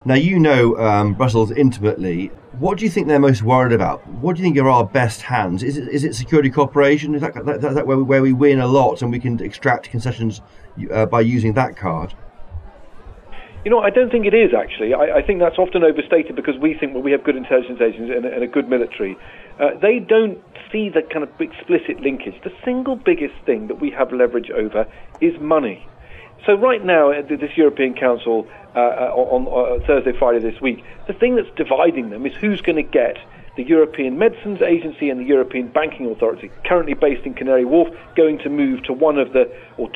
Now, you know Brussels intimately. What do you think they're most worried about? What do you think are our best hands? Is it security cooperation? Is that where we win a lot and we can extract concessions by using that card? I don't think it is, actually. I think that's often overstated because we think, well, we have good intelligence agencies and a good military. They don't see the kind of explicit linkage. The single biggest thing that we have leverage over is money. So right now, at this European Council on Thursday, Friday this week, the thing that's dividing them is who's going to get the European Medicines Agency and the European Banking Authority, currently based in Canary Wharf, going to move to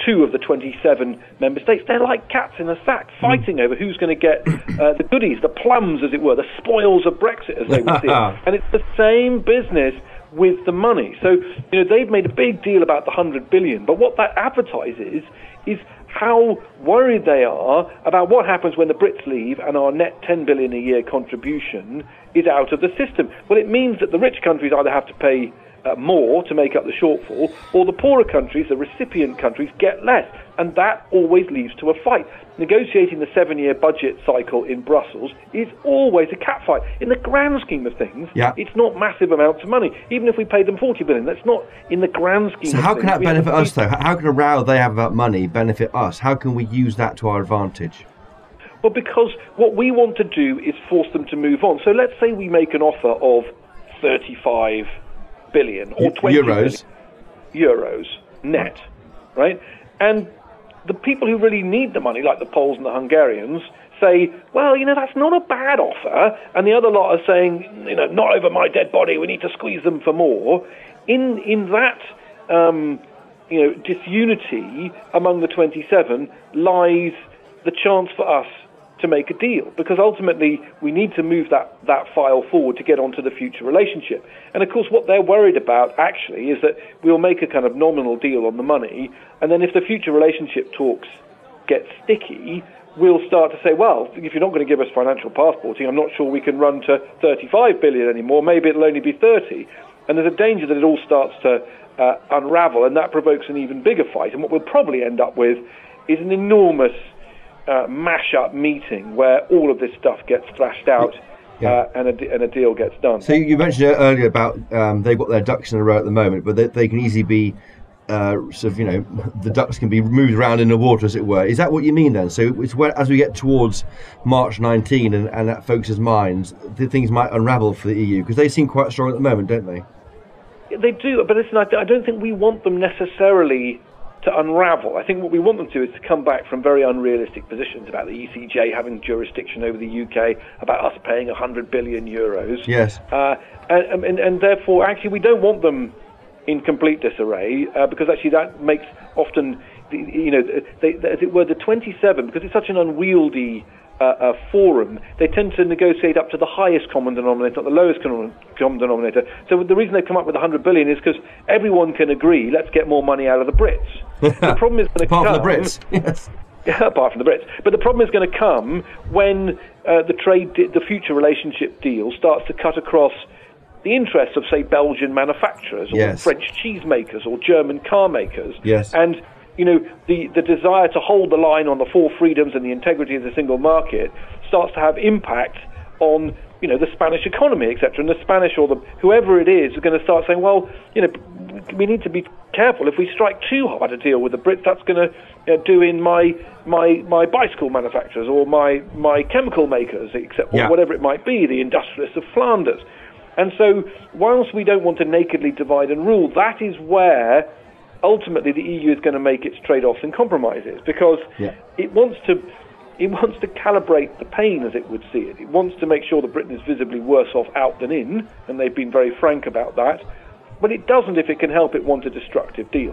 two of the 27 member states. They're like cats in a sack, fighting over who's going to get the goodies, the plums, as it were, the spoils of Brexit, as they would see it. And it's the same business with the money. So, they've made a big deal about the 100 billion, but what that advertises is how worried they are about what happens when the Brits leave and our net 10 billion a year contribution is out of the system. Well, it means that the rich countries either have to pay more to make up the shortfall, or the poorer countries, the recipient countries, get less. And that always leads to a fight. Negotiating the 7-year budget cycle in Brussels is always a catfight. In the grand scheme of things, It's not massive amounts of money. Even if we paid them 40 billion, that's not in the grand scheme of things. So how can that benefit us, though? How can a row they have about money benefit us? How can we use that to our advantage? Well, because what we want to do is force them to move on. So let's say we make an offer of 35 billion or 20 euros net, right? And the people who really need the money, like the Poles and the Hungarians, say, well, that's not a bad offer. And the other lot are saying, not over my dead body, we need to squeeze them for more. In that, disunity among the 27 lies the chance for us to make a deal, because ultimately we need to move that file forward to get onto the future relationship. And of course what they're worried about actually is that we'll make a kind of nominal deal on the money, and then if the future relationship talks get sticky, we'll start to say, well, if you're not going to give us financial passporting, I'm not sure we can run to 35 billion anymore, maybe it'll only be 30. And there's a danger that it all starts to unravel, and that provokes an even bigger fight. And what we'll probably end up with is an enormous mash-up meeting where all of this stuff gets thrashed out and a deal gets done. So you mentioned earlier about they've got their ducks in a row at the moment, but they can easily be the ducks can be moved around in the water, as it were. Is that what you mean then? So it's as we get towards March 19 and that folks' minds, things might unravel for the EU, because they seem quite strong at the moment, don't they? They do, but listen, I don't think we want them necessarily to unravel. I think what we want them to do is to come back from very unrealistic positions about the ECJ having jurisdiction over the UK, about us paying 100 billion euros. Yes. And therefore, actually, we don't want them in complete disarray, because actually that makes often, as it were, the 27, because it's such an unwieldy forum, they tend to negotiate up to the highest common denominator, not the lowest common denominator. So the reason they've come up with 100 billion is because everyone can agree, let's get more money out of the Brits. The problem is going to come... Apart from the Brits, yes. Yeah, apart from the Brits. But the problem is going to come when the future relationship deal starts to cut across the interests of, say, Belgian manufacturers, or French cheese makers, or German car makers. Yes. And the desire to hold the line on the four freedoms and the integrity of the single market starts to have impact on, the Spanish economy, etc. And the Spanish or whoever it is going to start saying, well, we need to be careful. If we strike too hard a deal with the Brits, that's going to do in my bicycle manufacturers or my chemical makers, or whatever it might be, the industrialists of Flanders. And so, whilst we don't want to nakedly divide and rule, that is where ultimately the EU is going to make its trade-offs and compromises, because it wants to calibrate the pain as it would see it. It wants to make sure that Britain is visibly worse off out than in, and they've been very frank about that. But it doesn't, if it can help it, want a destructive deal.